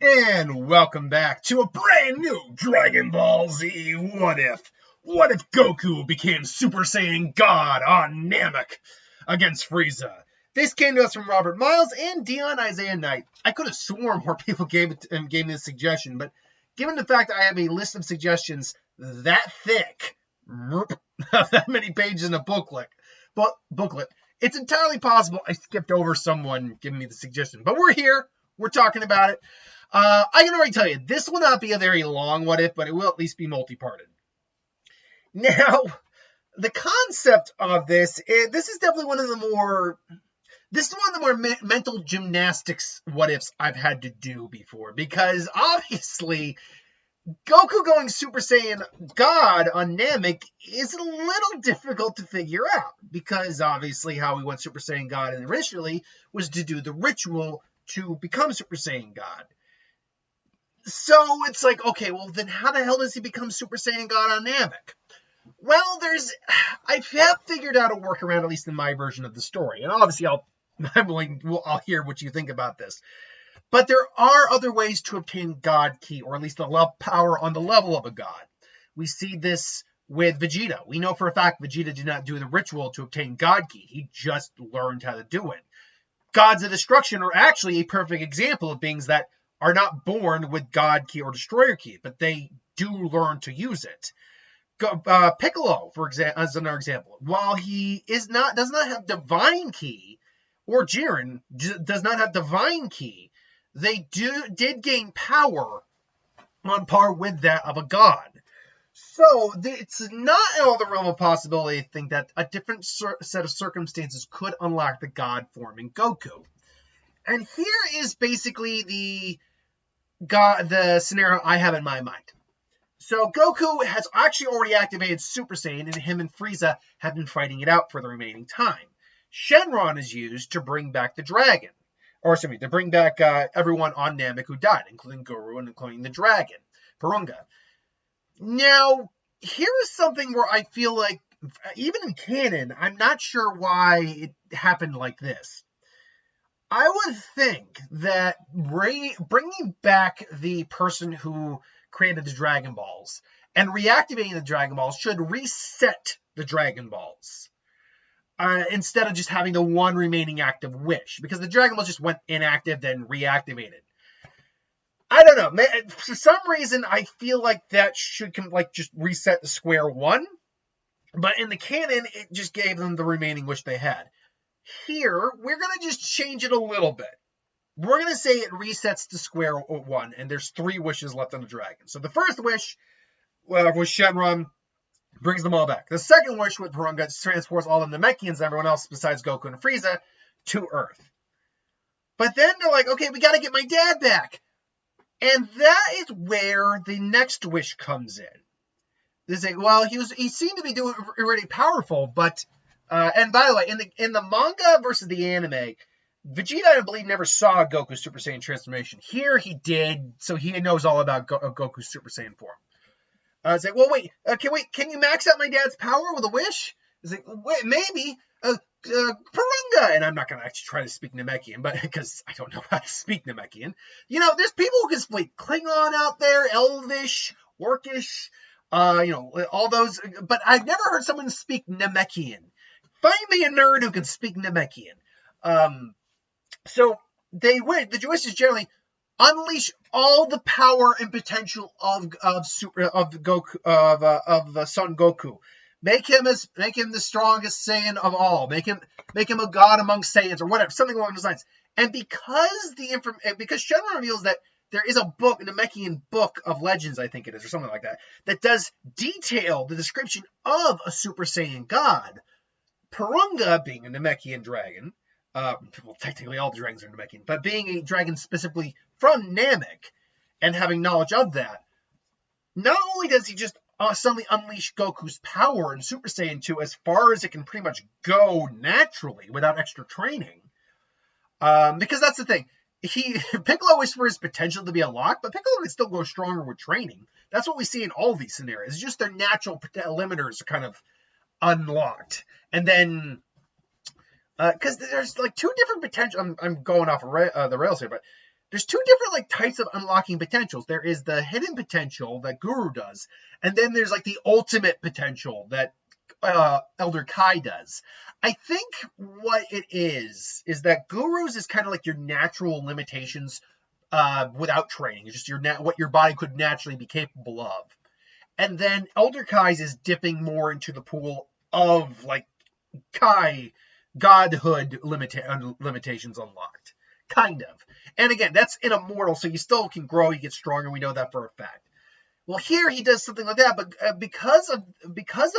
And welcome back to a brand new Dragon Ball Z What If? What if Goku became Super Saiyan God on Namek against Frieza? This came to us from Robert Miles and Dion Isaiah Knight. I could have sworn more people gave me this suggestion, but given the fact that I have a list of suggestions that thick, that many pages in a booklet, it's entirely possible I skipped over someone giving me the suggestion. But we're here. We're talking about it. I can already tell you, this will not be a very long what if, but it will at least be multi-parted. Now, the concept of this is definitely one of the more mental gymnastics what ifs I've had to do before, because obviously Goku going Super Saiyan God on Namek is a little difficult to figure out, because obviously how he went Super Saiyan God initially was to do the ritual to become Super Saiyan God. So it's like, okay, well then how the hell does he become Super Saiyan God on Namek? Well, I have figured out a workaround, at least in my version of the story, and obviously I'll hear what you think about this. But there are other ways to obtain God Ki, or at least the power on the level of a god. We see this with Vegeta. We know for a fact Vegeta did not do the ritual to obtain God Ki. He just learned how to do it. Gods of Destruction are actually a perfect example of beings that are not born with God Ki or Destroyer Ki, but they do learn to use it. Piccolo, for example, as another example, while he does not have Divine Ki, or Jiren does not have Divine Ki, they did gain power on par with that of a god. So it's not out of the realm of possibility to think that a different set of circumstances could unlock the god form in Goku. And here is basically the scenario I have in my mind. So Goku has actually already activated Super Saiyan, and him and Frieza have been fighting it out for the remaining time. Shenron is used to bring back the dragon. To bring back everyone on Namek who died, including Guru and including the dragon, Purunga. Now, here is something where I feel like, even in canon, I'm not sure why it happened like this. I would think that bringing back the person who created the Dragon Balls and reactivating the Dragon Balls should reset the Dragon Balls. Instead of just having the one remaining active wish, because the Dragon Balls just went inactive, then reactivated. I don't know. For some reason, I feel like that should just reset the square one. But in the canon, it just gave them the remaining wish they had. Here, we're going to just change it a little bit. We're going to say it resets to square one, and there's 3 wishes left on the dragon. So the first wish was Shenron, brings them all back. The second wish with Purunga transports all the Namekians and everyone else besides Goku and Frieza to Earth. But then they're like, okay, we got to get my dad back. And that is where the next wish comes in. They say, well, he seemed to be doing really powerful, but and by the way, in the manga versus the anime, Vegeta, I believe, never saw Goku's Super Saiyan transformation. Here he did, so he knows all about Goku's Super Saiyan form. It's like, well, wait, can you max out my dad's power with a wish? It's like, wait, maybe, Purunga, and I'm not going to actually try to speak Namekian, but because I don't know how to speak Namekian. There's people who can speak Klingon out there, Elvish, Orcish, all those, but I've never heard someone speak Namekian. Find me a nerd who can speak Namekian. So the wish is generally unleash all the power and potential of Goku, of Son Goku. Make him the strongest Saiyan of all. Make him a god among Saiyans, or whatever, something along those lines. And because Shenron reveals that there is a book, a Namekian book of legends, I think it is, or something like that, that does detail the description of a Super Saiyan god. Purunga, being a Namekian dragon, technically all the dragons are Namekian, but being a dragon specifically from Namek and having knowledge of that, not only does he just suddenly unleash Goku's power in Super Saiyan 2 as far as it can pretty much go naturally without extra training, because that's the thing. Piccolo is for his potential to be unlocked, but Piccolo can still go stronger with training. That's what we see in all these scenarios. It's just their natural limiters are kind of unlocked. And then because there's like 2 different potential. I'm going off the rails here, but there's two different like types of unlocking potentials. There is the hidden potential that Guru does, and then there's like the ultimate potential that Elder Kai does. I think what it is that Guru's is kind of like your natural limitations without training. It's just what your body could naturally be capable of. And then Elder Kai's is dipping more into the pool of like Kai godhood limitations unlocked. Kind of. And again, that's in Immortal, so you still can grow, you get stronger, we know that for a fact. Well, here he does something like that, but because of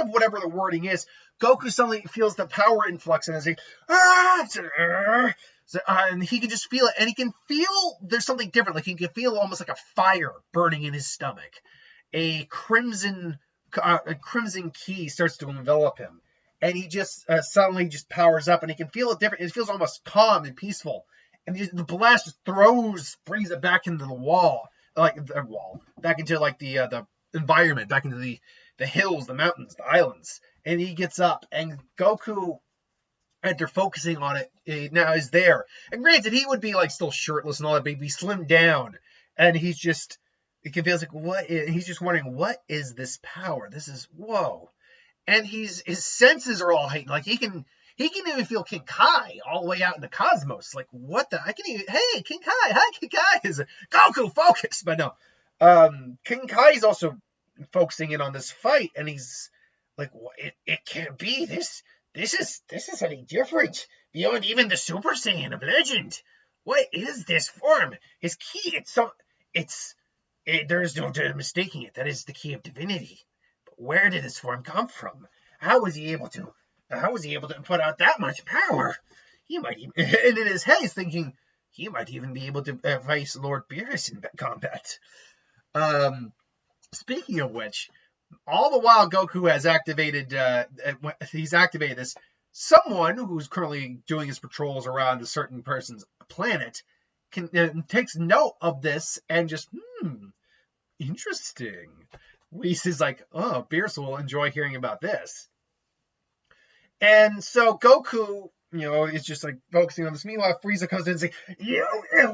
whatever the wording is, Goku suddenly feels the power influx and is like, and he can just feel it, and he can feel there's something different. Like he can feel almost like a fire burning in his stomach. A crimson key starts to envelop him, and he just suddenly just powers up, and he can feel it different. It feels almost calm and peaceful, and the blast just throws Frieza back into the wall. Back into like the environment, back into the hills, the mountains, the islands, and he gets up, and Goku, after focusing on it, now is there. And granted, he would be like still shirtless and all that, but he'd be slimmed down, and he's just, it can feel like he's just wondering, what is this power? This is whoa, and his senses are all heightened. Like he can even feel King Kai all the way out in the cosmos. Like, what the? Hey, King Kai. Hi, King Kai. Is Goku, focus. But no. King Kai is also focusing in on this fight. And he's like, it can't be. This is something different. Beyond even the Super Saiyan of legend. What is this form? His key. There's no mistaking it. That is the key of divinity. But where did this form come from? How was he able to put out that much power? He might even, and in his head he's thinking, he might even be able to face Lord Beerus in combat. Speaking of which, all the while Goku has activated this, someone who's currently doing his patrols around a certain person's planet takes note of this and just, interesting. Whis is like, oh, Beerus will enjoy hearing about this. And so Goku, is just like focusing on this. Meanwhile, Frieza comes in and says,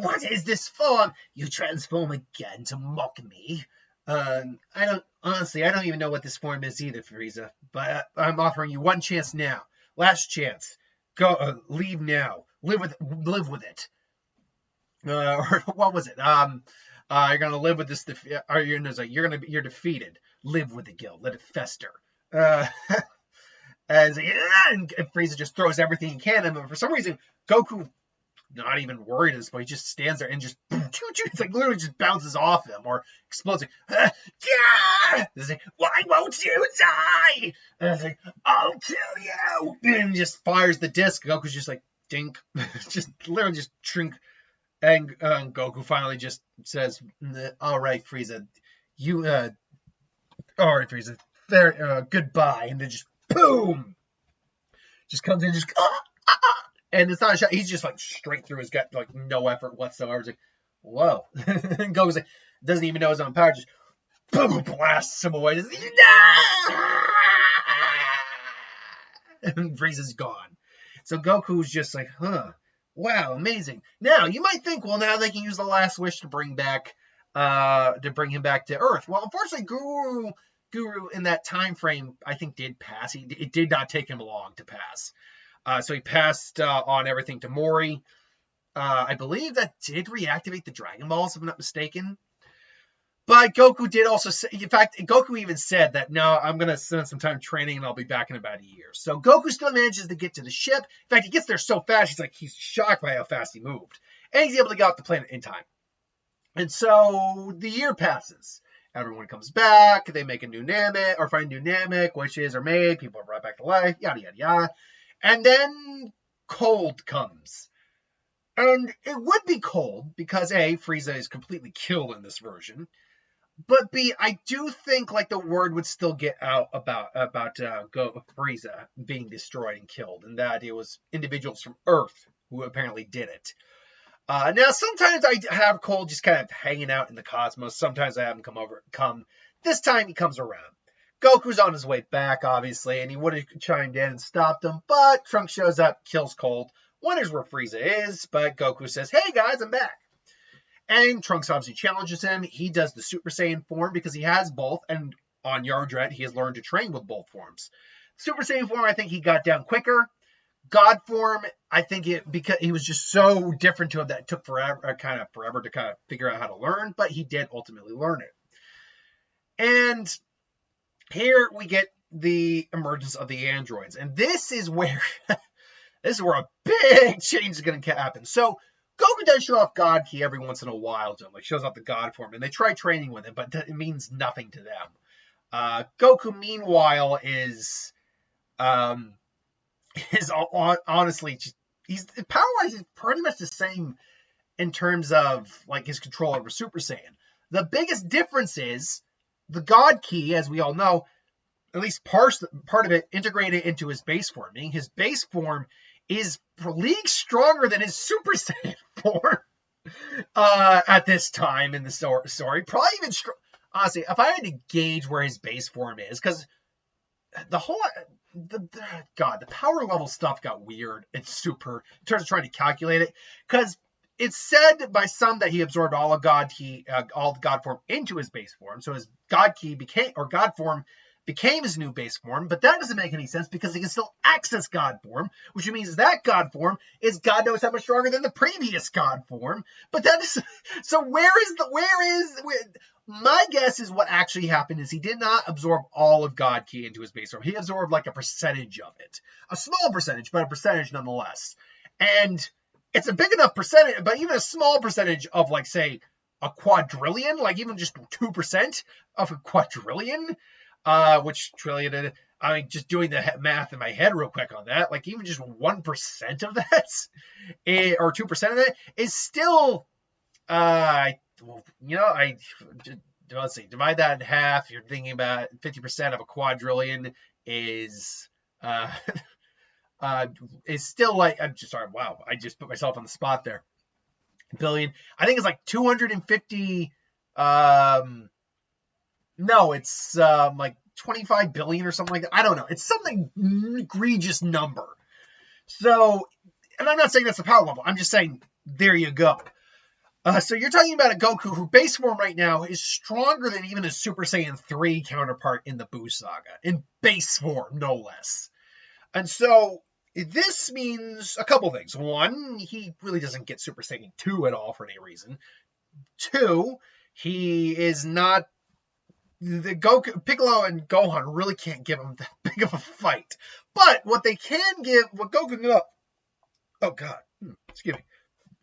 what is this form? You transform again to mock me? I don't even know what this form is either, Frieza. But I'm offering you one chance now. Last chance. Go, leave now. Live with it. Or what was it? You're gonna live with this. You're defeated. Live with the guilt. Let it fester. And Frieza just throws everything he can at him. And for some reason, Goku, not even worried at this point, he just stands there and just, it's like literally just bounces off him or explodes. It's like, why won't you die? And it's like, I'll kill you. And just fires the disc. Goku's just like, dink. Just literally just shrink. And Goku finally just says, all right, Frieza. All right, Frieza. Goodbye. And then just, boom! Just comes in, just and it's not a shot. He's just like straight through his gut, like no effort whatsoever. It's like, whoa! And Goku's like, doesn't even know his own power. Just boom, blasts him away. Just, and Frieza's gone. So Goku's just like, wow, amazing. Now you might think, well, now they can use the last wish to bring him back to Earth. Well, unfortunately, Guru in that time frame, I think, did pass. It did not take him long to pass. So he passed on everything to Mori. I believe that did reactivate the Dragon Balls, if I'm not mistaken. But Goku did also say, in fact, Goku even said that, no, I'm going to spend some time training and I'll be back in about a year. So Goku still manages to get to the ship. In fact, he gets there so fast, he's shocked by how fast he moved. And he's able to get off the planet in time. And so the year passes. Everyone comes back. They make a new Namek, or find a new Namek. Wishes are made. People are brought back to life. Yada, yada, yada. And then cold comes. And it would be cold because, A, Frieza is completely killed in this version. But B, I do think like the word would still get out about Frieza being destroyed and killed. And that it was individuals from Earth who apparently did it. Now, sometimes I have Cole just kind of hanging out in the cosmos. Sometimes I have him come. This time he comes around. Goku's on his way back, obviously, and he would have chimed in and stopped him, but Trunks shows up, kills Cold, wonders where Frieza is, but Goku says, hey guys, I'm back. And Trunks obviously challenges him. He does the Super Saiyan form because he has both, and on Yardrat, he has learned to train with both forms. Super Saiyan form, I think he got down quicker. God form, I think because he was just so different to him that it took forever to figure out how to learn, but he did ultimately learn it. And here we get the emergence of the androids, and this is where a big change is going to happen. So Goku does show off God Ki every once in a while to him, like shows off the God form, and they try training with him, but it means nothing to them. Goku, meanwhile, is honestly just, he's power-wise, he's pretty much the same in terms of like his control over Super Saiyan. The biggest difference is the God Ki, as we all know, at least part of it integrated into his base form. Meaning his base form is leagues stronger than his Super Saiyan form at this time in the story. Probably even honestly, if I had to gauge where his base form is, because the power level stuff got weird and super in terms of trying to calculate it, because it's said by some that he absorbed all of all the God form into his base form, so his God form became his new base form, but that doesn't make any sense because he can still access God form, which means that God form is God knows how much stronger than the previous God form. But that is so. My guess is what actually happened is he did not absorb all of God Ki into his base form. He absorbed like a percentage of it, a small percentage, but a percentage nonetheless. And it's a big enough percentage, but even a small percentage of, like, say, a quadrillion, like even just 2% of a quadrillion, which trillion, I mean, just doing the math in my head real quick on that, like even just 1% of that, or 2% of that, is still, let's see, divide that in half. You're thinking about 50% of a quadrillion is still like, I'm just sorry, wow, I just put myself on the spot there. Billion, I think it's like 250, no, it's like 25 billion or something like that. I don't know. It's something egregious number. So, and I'm not saying that's the power level. I'm just saying, there you go. So you're talking about a Goku who base form right now is stronger than even his Super Saiyan 3 counterpart in the Buu Saga. In base form, no less. And so this means a couple things. One, he really doesn't get Super Saiyan 2 at all for any reason. Two, he is not... Piccolo and Gohan really can't give him that big of a fight. But what Goku can... Oh, God. Excuse me.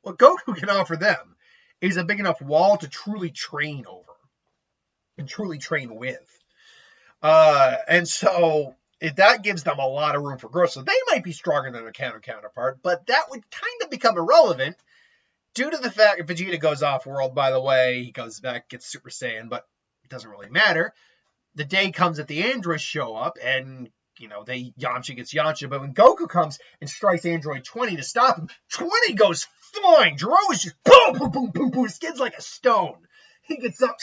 What Goku can offer them is a big enough wall to truly train over and truly train with. And so that gives them a lot of room for growth. So they might be stronger than their counterpart, but that would kind of become irrelevant due to the fact that Vegeta goes off-world, by the way. He goes back, gets Super Saiyan, but it doesn't really matter. The day comes that the androids show up, and Yamcha gets Yamcha, but when Goku comes and strikes Android 20 to stop him, 20 goes flying. Gero is just boom, boom, boom, boom, boom, skids like a stone. He gets up,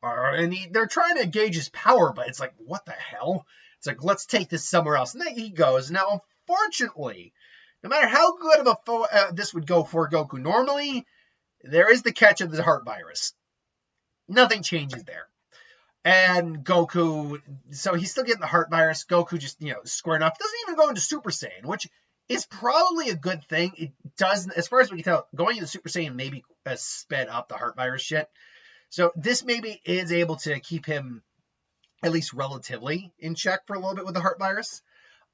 and they're trying to gauge his power, but it's like, what the hell? It's like, let's take this somewhere else. And then he goes. Now, unfortunately, no matter how good of a this would go for Goku normally, there is the catch of the heart virus. Nothing changes there. And Goku, so he's still getting the heart virus. Goku just, squaring off. Doesn't even go into Super Saiyan, which is probably a good thing. It does, as far as we can tell, going into Super Saiyan maybe sped up the heart virus shit. So this maybe is able to keep him at least relatively in check for a little bit with the heart virus.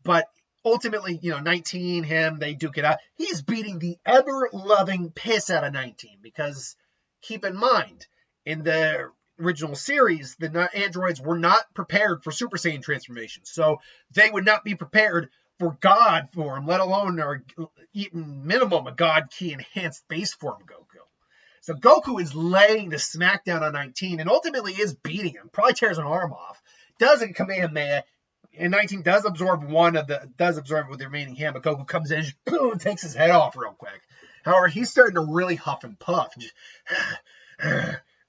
But ultimately, 19, they duke it out. He's beating the ever-loving piss out of 19 because, keep in mind, in the original series, the androids were not prepared for Super Saiyan transformation. So they would not be prepared for God form, let alone or even minimum a God Ki enhanced base form Goku. So Goku is laying the smackdown on 19 and ultimately is beating him. Probably tears an arm off. Doesn't Kamehameha. And 19 does absorb it with the remaining hand, but Goku comes in and just, boom, takes his head off real quick. However, he's starting to really huff and puff.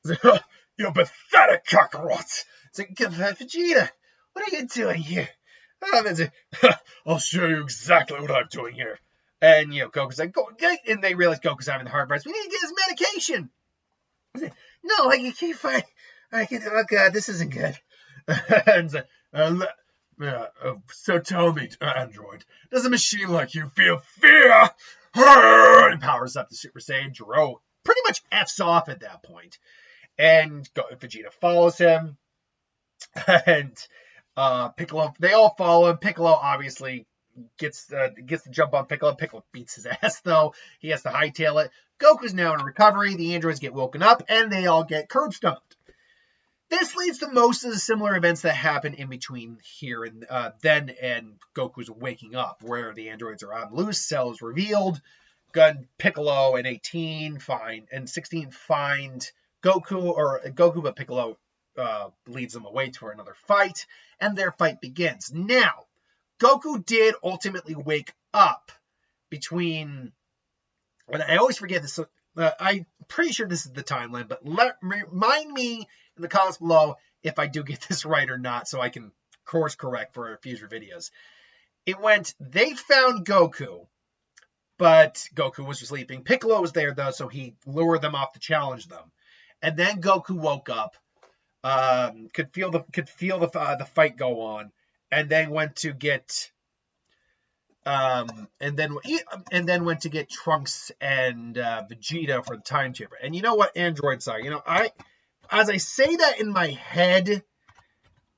You pathetic cockroach. It's like, Vegeta, what are you doing here? I'll show you exactly what I'm doing here. And, Goku's like, go, and they realize Goku's having the heart burns. We need to get his medication. No, I can't find. Oh God, this isn't good. And so tell me, Android, does a machine like you feel fear? And powers up the Super Saiyan. Jiro pretty much F's off at that point. And Vegeta follows him. And Piccolo, they all follow him. Piccolo obviously gets the jump on Piccolo. Piccolo beats his ass, though. He has to hightail it. Goku's now in recovery. The androids get woken up, and they all get curb stomped. This leads to most of the similar events that happen in between here and then and Goku's waking up, where the androids are on loose, Cell is revealed, Piccolo and 16 find Goku, but Piccolo leads them away to another fight, and their fight begins. Now, Goku did ultimately wake up between, and I always forget this, I'm pretty sure this is the timeline, but remind me in the comments below if I do get this right or not, so I can course correct for future videos. It went, they found Goku, but Goku was sleeping. Piccolo was there, though, so he lured them off to challenge them. And then Goku woke up, could feel the fight go on, and then went to get went to get Trunks and Vegeta for the time chamber. And you know what, Android Saga? As I say that in my head,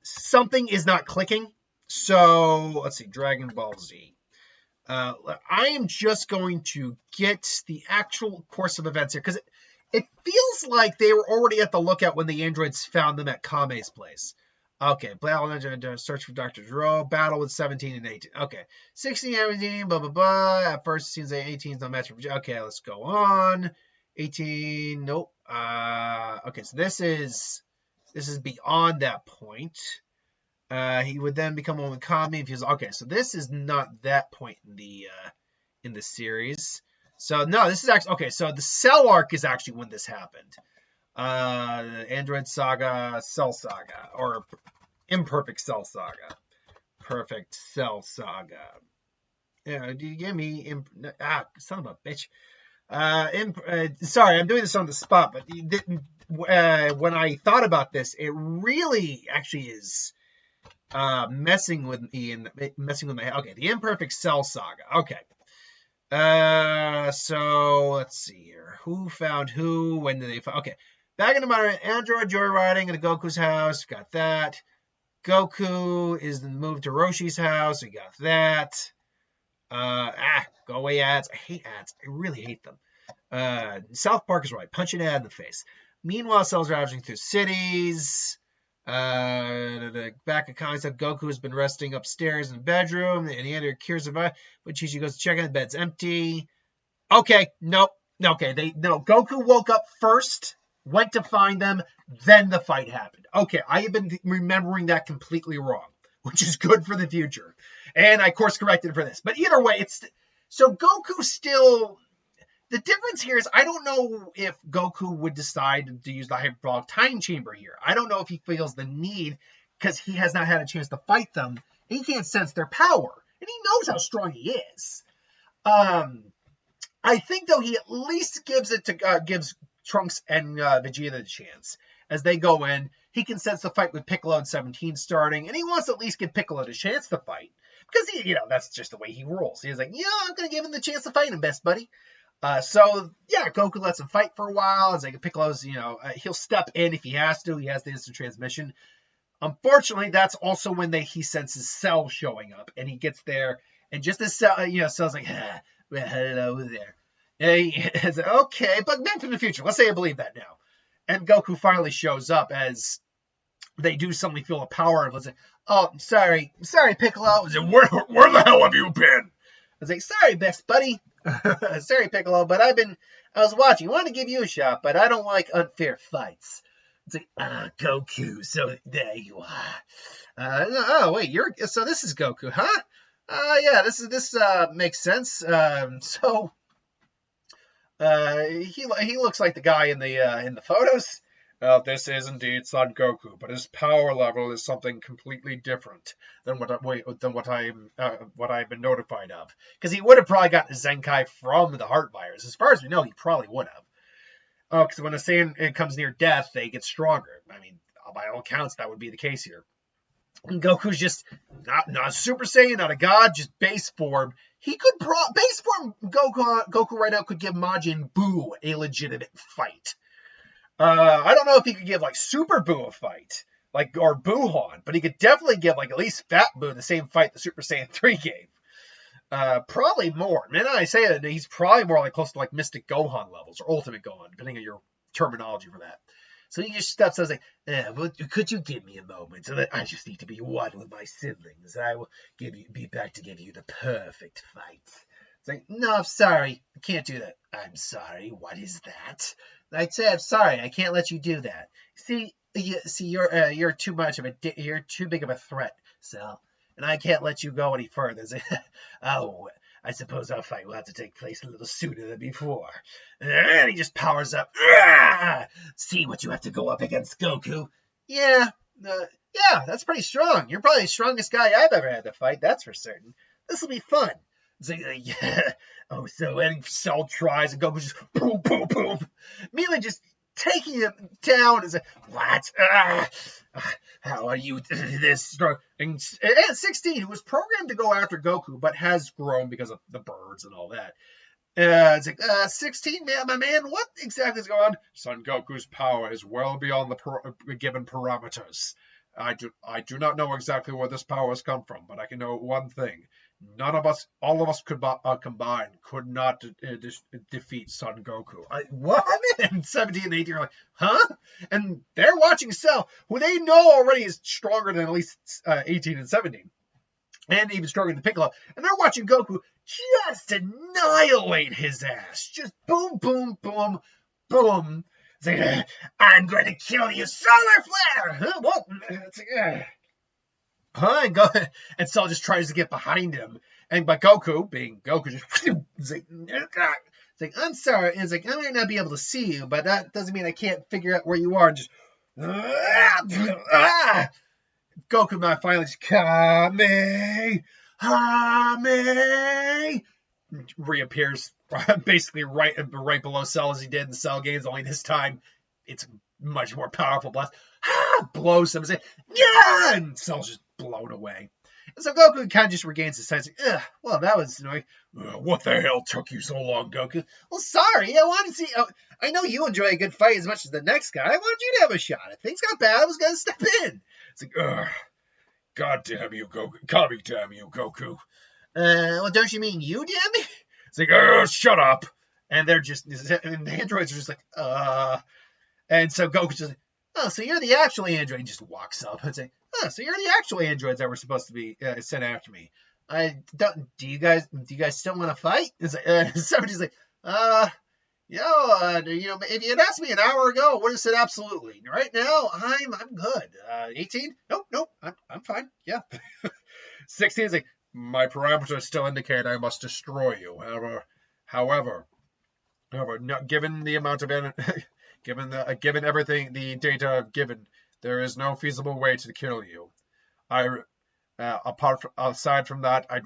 something is not clicking. So let's see, Dragon Ball Z. I am just going to get the actual course of events here because it feels like they were already at the lookout when the androids found them at Kame's place. Okay, search for Dr. Gero, battle with 17 and 18. Okay, 16, 17, blah, blah, blah. At first, it seems like 18 is no match for Vegeta. Okay, let's go on. 18, nope. Okay, so this is beyond that point. He would then become one with Kami if he was okay. So this is not that point in the series. So no, this is actually okay. So the Cell arc is actually when this happened. Android Saga, Cell Saga, or Imperfect Cell Saga, Perfect Cell Saga. Yeah, do you give me son of a bitch? Sorry, I'm doing this on the spot, but when I thought about this, it really actually is messing with my head. Okay, the Imperfect Cell Saga. Okay. So let's see here. Who found who? When did they find? Okay. Back in the modern android joyriding at Goku's house. Got that. Goku is moved to Roshi's house. We got that. Go away ads. I hate ads. I really hate them. South Park is right. Punch an ad in the face. Meanwhile, Cell's ravaging through cities. Back at concept, Goku has been resting upstairs in the bedroom, and he under cures of but Chi-Chi goes to check on the bed's empty. Okay, nope. Okay, Goku woke up first, went to find them, then the fight happened. Okay, I have been remembering that completely wrong, which is good for the future. And I course corrected for this. But either way, so Goku still. The difference here is I don't know if Goku would decide to use the hyperbolic time chamber here. I don't know if he feels the need because he has not had a chance to fight them. He can't sense their power. And he knows how strong he is. I think, though, he at least gives Trunks and Vegeta the chance. As they go in, he can sense the fight with Piccolo and 17 starting, and he wants to at least give Piccolo the chance to fight. Because, that's just the way he rolls. He's like, I'm going to give him the chance to fight him, best buddy. So Goku lets him fight for a while. It's like Piccolo's, he'll step in if he has to. He has the instant transmission. Unfortunately, that's also when he senses Cell showing up, and he gets there, and just as Cell, Cell's like, well, hello there. And he's like, okay, but back to the future. Let's say I believe that now. And Goku finally shows up as they do suddenly feel the power of, let's say, oh, sorry, Piccolo. Where the hell have you been? I was like, sorry, best buddy. Sorry, Piccolo, but I was watching. I wanted to give you a shot, but I don't like unfair fights. It's like, Goku, so there you are. Oh, wait, so this is Goku, huh? Yeah, this makes sense. So, he looks like the guy in the photos. This is indeed Son Goku, but his power level is something completely different than what I've been notified of. Because he would have probably gotten Zenkai from the heart virus. As far as we know, he probably would have. Because when a Saiyan it comes near death, they get stronger. I mean, by all accounts, that would be the case here. And Goku's just not Super Saiyan, not a god, just base form. He could base form Goku right now could give Majin Buu a legitimate fight. I don't know if he could give like Super Buu a fight, or Buuhan, but he could definitely give like at least Fat Buu the same fight the Super Saiyan 3 gave. Probably more. Man, I say that he's probably more like close to like Mystic Gohan levels or Ultimate Gohan, depending on your terminology for that. So he just steps out and says, well, could you give me a moment so that I just need to be one with my siblings? I will be back to give you the perfect fight. It's like, no, I'm sorry. I can't do that. I'm sorry. What is that? I'd say, I'm sorry. I can't let you do that. See, you're too much of you're too big of a threat, Cell. And I can't let you go any further. Oh, I suppose our fight will have to take place a little sooner than before. And he just powers up. See what you have to go up against, Goku. Yeah, that's pretty strong. You're probably the strongest guy I've ever had to fight, that's for certain. This will be fun. It's like, yeah. Oh, so any Cell tries, and Goku just boom, boom, boom. Immediately just taking him down. Is what? How are you this strong? And 16, who was programmed to go after Goku, but has grown because of the birds and all that. It's like, 16, man, my man, what exactly is going on? Son Goku's power is well beyond the given parameters. I do not know exactly where this power has come from, but I can know one thing. None of us, all of us combined, could not defeat Son Goku. What? And 17 and 18 are like, huh? And they're watching Cell, who they know already is stronger than at least 18 and 17. And even stronger than Piccolo. And they're watching Goku just annihilate his ass. Just boom, boom, boom, boom. It's like, I'm going to kill you, solar flare! Huh? What? It's like, and Cell just tries to get behind him. But Goku, being Goku, just it's like, I'm sorry. And it's like, I might not be able to see you, but that doesn't mean I can't figure out where you are. And just Goku finally just Kame reappears basically right below Cell as he did in Cell games, only this time it's much more powerful blast. Blows him and say, yeah! And Cell's just blown away. And so Goku kind of just regains his sense. Well, that was annoying. What the hell took you so long, Goku? Well, sorry. I wanted to see. I know you enjoy a good fight as much as the next guy. I wanted you to have a shot. If things got bad, I was going to step in. It's like, God damn you, Goku. Kami damn you, Goku. Well, don't you mean you damn me? It's like, shut up. And they're just, and the androids are just like, and so Goku's just like, oh, so you're the actual android. He just walks up and say, oh, so you're the actual androids that were supposed to be sent after me. Do you guys still want to fight? It's like, somebody's like, if you had asked me an hour ago, I would have said absolutely. Right now, I'm good. 18? Nope, I'm fine. Yeah. 16 is like, my parameters still indicate I must destroy you. However, given the amount of given everything, the data given, there is no feasible way to kill you. Aside from that, I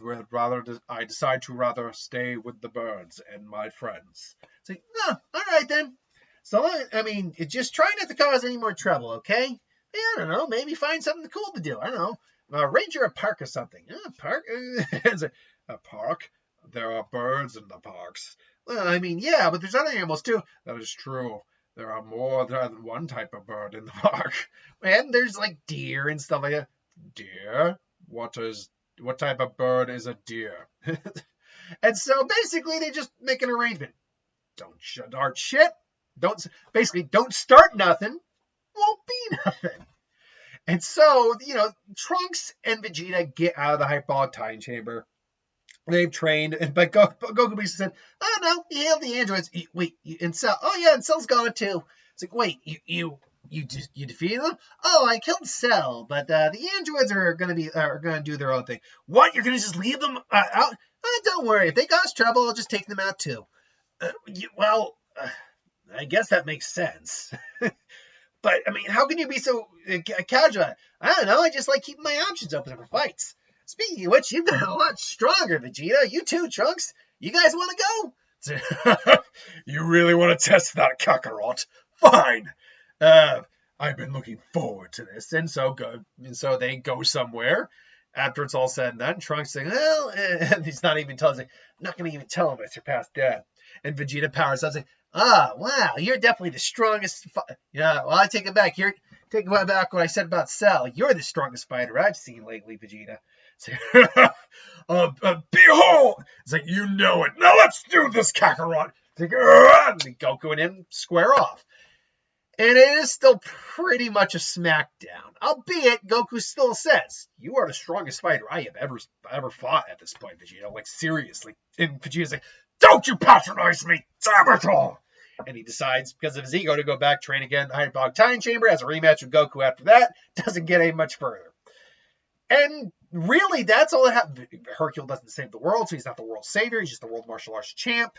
decide to rather stay with the birds and my friends. It's like, all right then. So I mean, just try not to cause any more trouble, okay? Yeah, I don't know, maybe find something cool to do. I don't know. Ranger a park or something. A park? A park? There are birds in the parks. Well, I mean, yeah, but there's other animals too. That is true. There are more than one type of bird in the park. And there's like deer and stuff like that. Deer? What type of bird is a deer? And so basically they just make an arrangement. Don't start shit. Don't start nothing. Won't be nothing. And so, Trunks and Vegeta get out of the hyperbolic time chamber. They've trained, but Goku basically said, oh no, you hailed the androids. Wait, and Cell, oh yeah, and Cell's gone too. It's like, wait, you defeated them? Oh, I killed Cell, but the androids are gonna do their own thing. What? You're gonna just leave them out? Don't worry, if they cause trouble, I'll just take them out too. I guess that makes sense. But, I mean, how can you be so casual? I don't know. I just like keeping my options open for fights. Speaking of which, you've gotten a lot stronger, Vegeta. You too, Trunks. You guys want to go? You really want to test that, Kakarot? Fine. I've been looking forward to this. And so they go somewhere. After it's all said and done, Trunks saying, well, and he's not even telling him, I'm not going to even tell him I surpassed Dad. And Vegeta powers up saying, wow, you're definitely the strongest. Yeah, well, I take it back. Take it back what I said about Cell. You're the strongest fighter I've seen lately, Vegeta. So, behold! It's like, you know it. Now let's do this, Kakarot. It's like, and Goku and him square off. And it is still pretty much a smackdown. Albeit, Goku still says, you are the strongest fighter I have ever fought at this point, Vegeta. Like, seriously. And Vegeta's like, don't you patronize me, damn it all! And he decides, because of his ego, to go back, train again in the Hyperbolic Time Chamber, has a rematch with Goku after that. Doesn't get any much further. And really, that's all that happened. Hercule doesn't save the world, so he's not the world savior. He's just the world martial arts champ.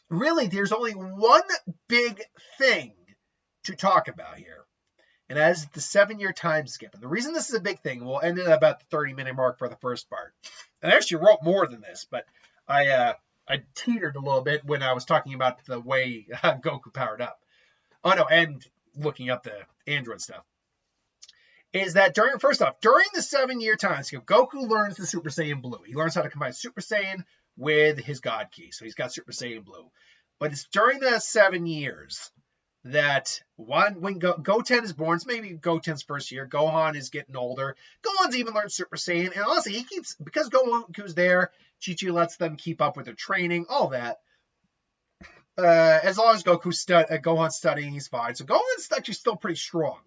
Really, there's only one big thing to talk about here. And that is the 7-year time skip. And the reason this is a big thing, we'll end at about the 30-minute mark for the first part. And I actually wrote more than this, but I teetered a little bit when I was talking about the way Goku powered up. Oh, no, and looking up the android stuff. Is that during the 7-year time skip, Goku learns the Super Saiyan Blue. He learns how to combine Super Saiyan with his God Ki. So he's got Super Saiyan Blue. But it's during the 7 years that when Goten is born, it's maybe Goten's first year, Gohan is getting older. Gohan's even learned Super Saiyan. And honestly, because Goku's there, Chi-Chi lets them keep up with their training, all that. As long as Gohan's studying, he's fine. So Gohan's actually still pretty strong.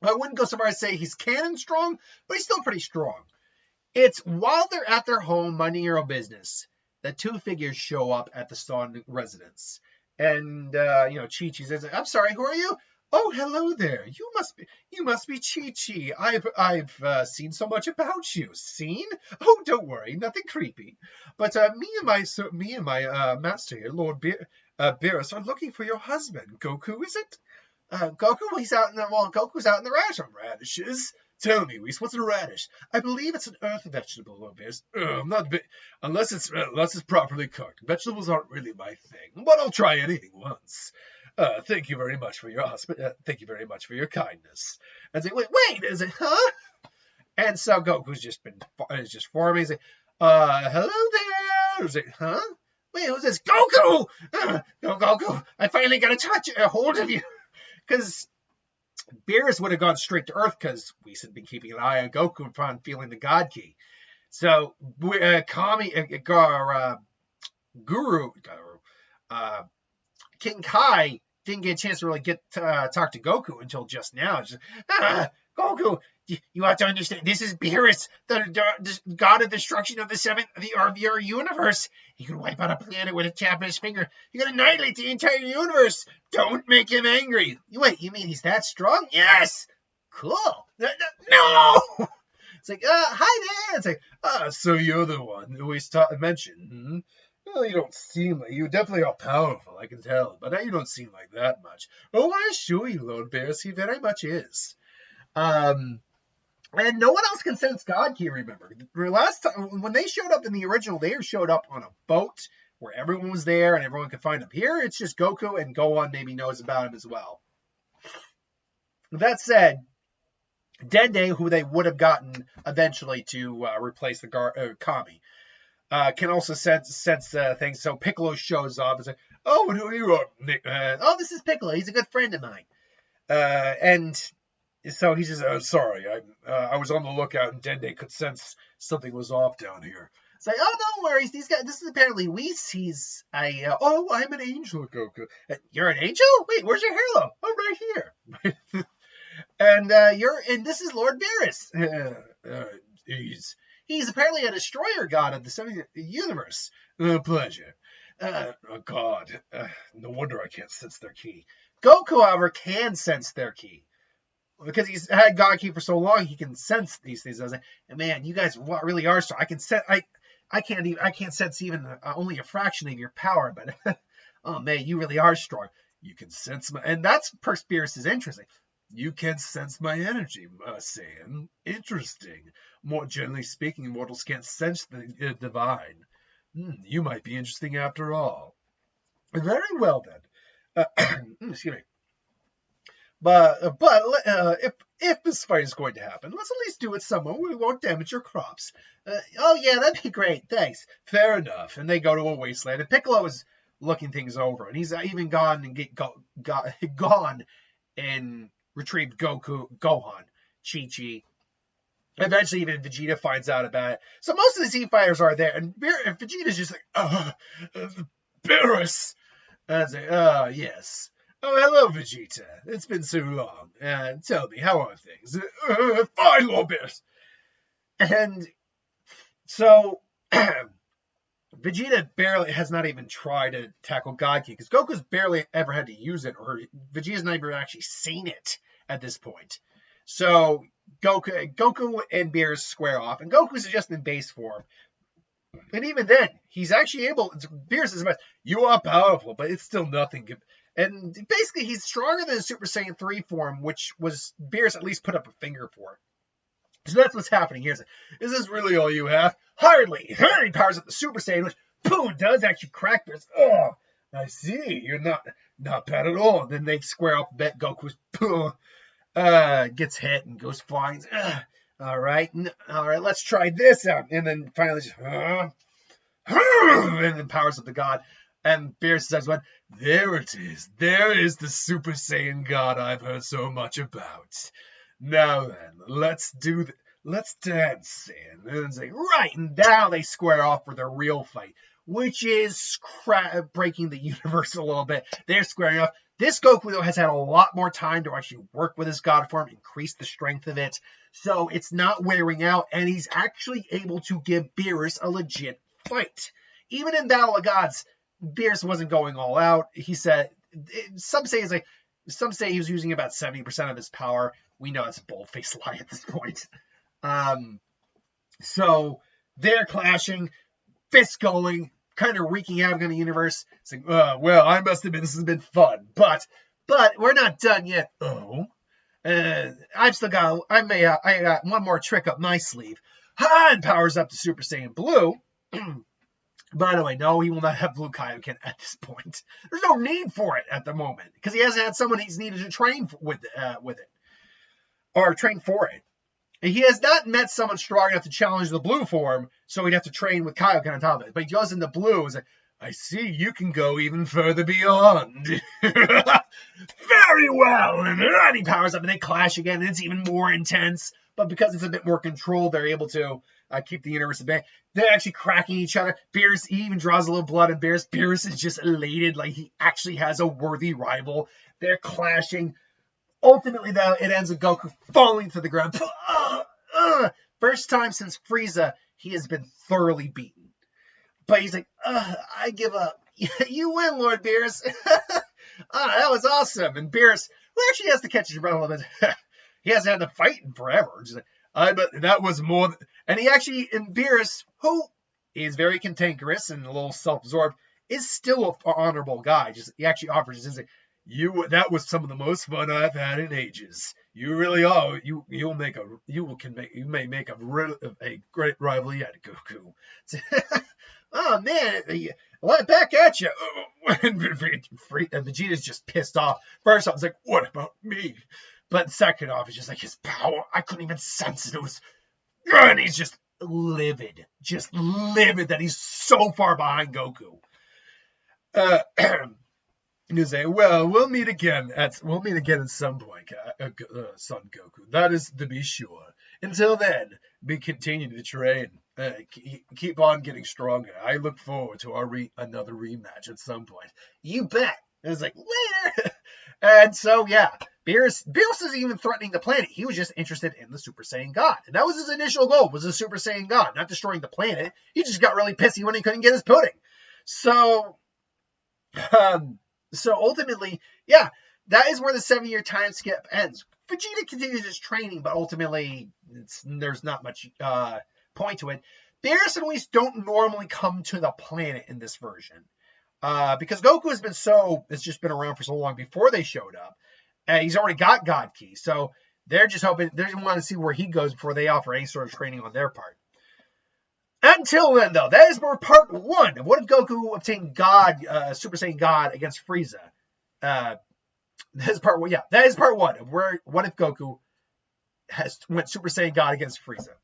I wouldn't go so far as to say he's canon strong, but he's still pretty strong. It's while they're at their home, minding your own business, that two figures show up at the Stone residence. And, Chi-Chi says, I'm sorry, who are you? Oh, hello there. You must be Chi-Chi. I've seen so much about you. Seen? Oh, don't worry, nothing creepy. But me and my master here, Lord Beerus, are looking for your husband. Goku, is it? Goku, Goku's out in the radish. Radishes? Tell me, Whis, what's a radish? I believe it's an earth vegetable, Lord Beerus. Unless it's properly cooked. Vegetables aren't really my thing, but I'll try anything once. Thank you very much for your thank you very much for your kindness. And say, wait, is it, huh? And so Goku's just forming. He's like, hello there. He's like, huh? Wait, who's this? Goku! Goku, I finally got a hold of you. Because Beerus would have gone straight to Earth because Whis had been keeping an eye on Goku upon feeling the God Ki. So King Kai didn't get a chance to really talk to Goku until just now. Just, Goku, you have to understand. This is Beerus, the god of destruction of your universe. He can wipe out a planet with a tap of his finger. He can annihilate the entire universe. Don't make him angry. Wait, you mean he's that strong? Yes. Cool. No. It's like, hi there. It's like, so you're the one who we mentioned. Hmm? Well, you don't seem like you definitely are powerful, I can tell, but you don't seem like that much. Oh, I assure you, Lord Beerus, he very much is. And no one else can sense God Ki, remember. Last time, when they showed up in the original, they showed up on a boat where everyone was there and everyone could find him. Here, it's just Goku, and Gohan maybe knows about him as well. That said, Dende, who they would have gotten eventually to replace the Kami, can also sense things. So Piccolo shows up and says, oh, who are you? Oh, this is Piccolo. He's a good friend of mine. And so he says, sorry, I was on the lookout and Dende could sense something was off down here. It's like, oh, no worries. This is apparently Whis. I'm an angel, Goku. You're an angel? Wait, where's your halo? Oh, right here. And this is Lord Beerus. He's apparently a destroyer god of the 7th universe. Pleasure. God. No wonder I can't sense their ki. Goku, however, can sense their ki. Because he's had God Ki for so long, he can sense these things. I was like, man, you guys really are strong. I can't sense even only a fraction of your power, but oh man, you really are strong. You can sense my, and that's Beerus is interesting. You can sense my energy, Saiyan. Interesting. More generally speaking, mortals can't sense the divine. You might be interesting after all. Very well then. Excuse me. But if this fight is going to happen, let's at least do it somewhere where we won't damage your crops. Oh yeah, that'd be great. Thanks. Fair enough. And they go to a wasteland, and Piccolo is looking things over, and he's even gone and retrieved Gohan, Chi-Chi. Eventually, even Vegeta finds out about it. So most of the Z fighters are there, and Vegeta's just like, Beerus. And I say, yes. Oh, hello, Vegeta. It's been so long. Tell me, how are things? Fine, Lord Beerus. And so, Vegeta barely has not even tried to tackle God Ki, because Goku's barely ever had to use it, or Vegeta's not even actually seen it at this point. So, Goku and Beerus square off, and Goku's just in base form. And even then, he's actually able, Beerus is about, you are powerful, but it's still nothing. And basically, he's stronger than the Super Saiyan 3 form, which was Beerus at least put up a finger for. So that's what's happening here. Is this really all you have? Hardly. He powers up the Super Saiyan, which, does actually crack Beerus. Oh, I see. You're not bad at all. Then they square up a bit. Goku's, gets hit and goes flying. All right, let's try this out. And then finally just, and then powers up the God. And Beerus says, "What? There it is. There is the Super Saiyan God I've heard so much about. Now then, let's dance, Saiyan." And it's like, right, and now they square off for their real fight, which is breaking the universe a little bit. They're squaring off. This Goku, though, has had a lot more time to actually work with his God form, increase the strength of it, so it's not wearing out, and he's actually able to give Beerus a legit fight. Even in Battle of Gods, Beerus wasn't going all out. He said, some say he was using about 70% of his power. We know it's a bold-faced lie at this point. So they're clashing, fists going, kind of wreaking havoc on the universe. It's like, well, I must admit this has been fun, but we're not done yet. Oh, I got one more trick up my sleeve. Han powers up the Super Saiyan Blue. By the way, no, he will not have Blue Kaioken at this point. There's no need for it at the moment, because he hasn't had someone he's needed to train with it, or train for it. And he has not met someone strong enough to challenge the Blue form, so he'd have to train with Kaioken on top of it. But he goes in the Blue, and like, I see you can go even further beyond. Very well. And then he powers up, and they clash again, and it's even more intense. But because it's a bit more controlled, they're able to keep the universe at bay. They're actually cracking each other. Beerus even draws a little blood in Beerus. Beerus is just elated, like he actually has a worthy rival. They're clashing. Ultimately, though, it ends with Goku falling to the ground. First time since Frieza, he has been thoroughly beaten. But he's like, I give up. You win, Lord Beerus. That was awesome. And Beerus, who actually has to catch his breath a little bit, he hasn't had to fight in forever. Just like, but that was more. And he actually, in Beerus, who is very cantankerous and a little self-absorbed, is still an honorable guy. He actually offers his insight. That was some of the most fun I've had in ages. You really are. You may make a great rival yet, Goku. Oh man, back at you. And Vegeta's just pissed off. First off, it's like, what about me? But second off, it's just like his power. I couldn't even sense it. It was, and he's just livid that he's so far behind Goku. And you say, well, we'll meet again at some point, son Goku. That is to be sure. Until then, we continue to train. Keep on getting stronger. I look forward to another rematch at some point. You bet. And it's like, later. And so, yeah, Beerus is even threatening the planet. He was just interested in the Super Saiyan God. And that was his initial goal, was the Super Saiyan God, not destroying the planet. He just got really pissy when he couldn't get his pudding. So ultimately, yeah, that is where the 7-year time skip ends. Vegeta continues his training, but ultimately, there's not much point to it. Beerus and Whis don't normally come to the planet in this version. Because Goku has just been around for so long before they showed up. He's already got God Key, so they're just hoping, they just want to see where he goes before they offer any sort of training on their part. Until then, though, that is for part 1 of what if Goku obtained Super Saiyan God against Frieza. That is part 1. Yeah, that is part 1 of what if Goku went Super Saiyan God against Frieza.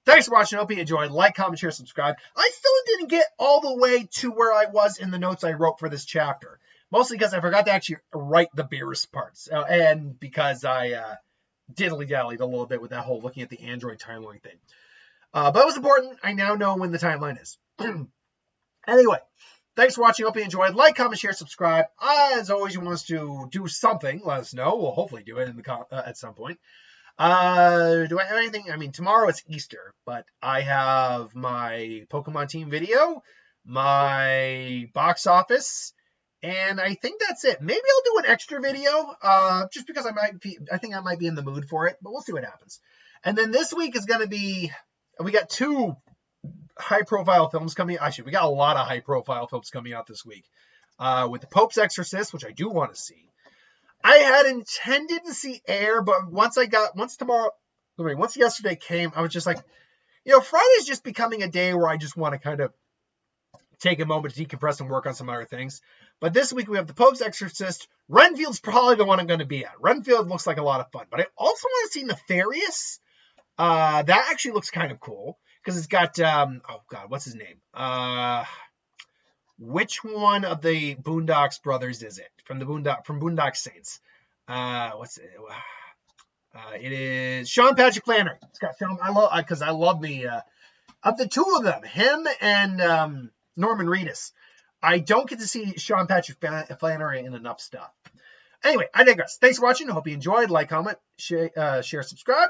Thanks for watching. Hope you enjoyed. Like, comment, share, subscribe. I still didn't get all the way to where I was in the notes I wrote for this chapter. Mostly because I forgot to actually write the Beerus parts. And because I diddly-dallied a little bit with that whole looking at the Android timeline thing. But it was important. I now know when the timeline is. Anyway, thanks for watching. Hope you enjoyed. Like, comment, share, subscribe. As always, you want us to do something, let us know. We'll hopefully do it at some point. Do I have anything? I mean, tomorrow it's Easter, but I have my Pokemon team video, my box office, and I think that's it. Maybe I'll do an extra video, just because I think I might be in the mood for it, but we'll see what happens. And then this week is going to be, we got 2 high-profile films coming. Actually, we got a lot of high-profile films coming out this week. With The Pope's Exorcist, which I do want to see. I had intended to see Air, but once yesterday came, I was just like, Friday's just becoming a day where I just want to kind of take a moment to decompress and work on some other things. But this week we have The Pope's Exorcist. Renfield's probably the one I'm going to be at. Renfield looks like a lot of fun. But I also want to see Nefarious. That actually looks kind of cool because it's got, what's his name? Which one of the Boondocks brothers is it? From Boondock Saints. It is Sean Patrick Flannery. It's got Sean. I love the of the 2 of them, him and Norman Reedus. I don't get to see Sean Patrick Flannery in enough stuff. Anyway, I digress. Thanks for watching. I hope you enjoyed. Like, comment, share, subscribe.